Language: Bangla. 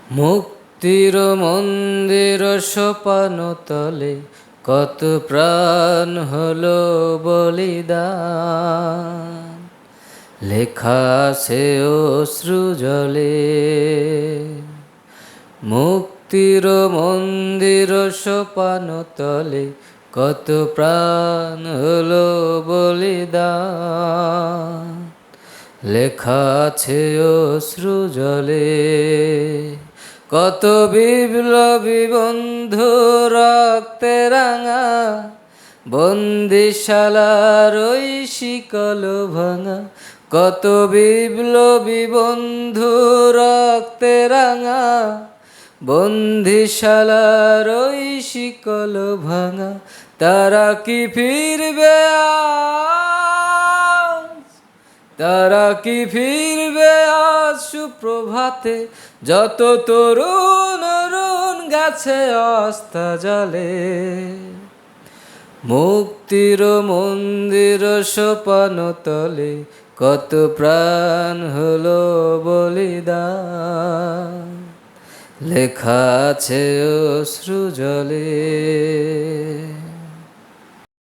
মুক্তির মন্দির সোপানতলে কত প্রাণ হলো বলিদান, লেখা আছে অশ্রু জলে। মুক্তির মন্দির সোপানতলে কত প্রাণ হলো বলিদান, লেখা আছে অশ্রু জলে। কত বিপ্লবী বন্ধু রক্তে রাঙা, বন্দিশালার ওই শিকল ভাঙা। কত বিপ্লবী বন্ধু রক্তে রাঙা, বন্দিশালার ওই শিকল ভাঙা। তারা কি ফিরবে আজ? তারা কি ফিরবে আজ সুপ্রভাতে? যত তরুণ অরুণ গেছে অস্তা জলে। মুক্তির মন্দির সোপানতলে কত প্রাণ হলো বলিদান, লেখা আছে অশ্রু জলে।